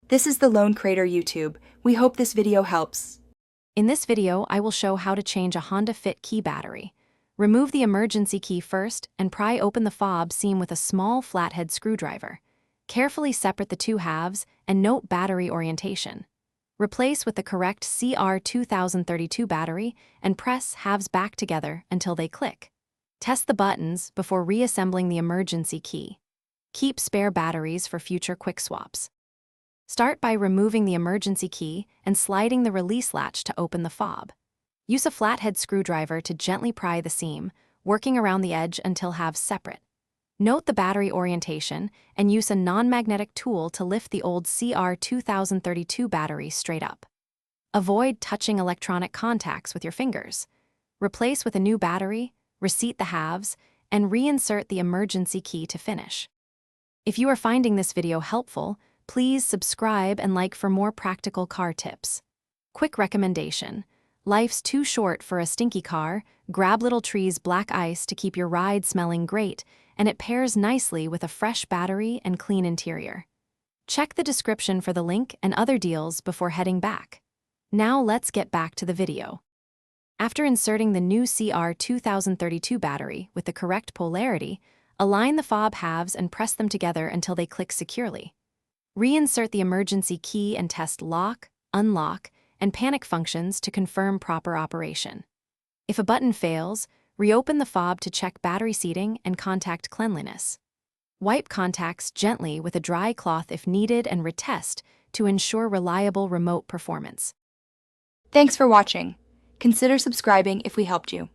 This is the Lone Crater YouTube. We hope this video helps. In this video, I will show how to change a Honda Fit key battery. Remove the emergency key first and pry open the fob seam with a small flathead screwdriver. Carefully separate the two halves and note battery orientation. Replace with the correct CR2032 battery and press halves back together until they click. Test the buttons before reassembling the emergency key. Keep spare batteries for future quick swaps. Start by removing the emergency key and sliding the release latch to open the fob. Use a flathead screwdriver to gently pry the seam, working around the edge until halves separate. Note the battery orientation and use a non-magnetic tool to lift the old CR2032 battery straight up. Avoid touching electronic contacts with your fingers. Replace with a new battery, reseat the halves, and reinsert the emergency key to finish. If you are finding this video helpful, please subscribe and like for more practical car tips. Quick recommendation: life's too short for a stinky car. Grab Little Tree's black ice to keep your ride smelling great, and it pairs nicely with a fresh battery and clean interior. Check the description for the link and other deals before heading back. Now let's get back to the video. After inserting the new CR2032 battery with the correct polarity, align the fob halves and press them together until they click securely. Reinsert the emergency key and test lock, unlock, and panic functions to confirm proper operation. If a button fails, reopen the fob to check battery seating and contact cleanliness. Wipe contacts gently with a dry cloth if needed and retest to ensure reliable remote performance. Thanks for watching. Consider subscribing if we helped you.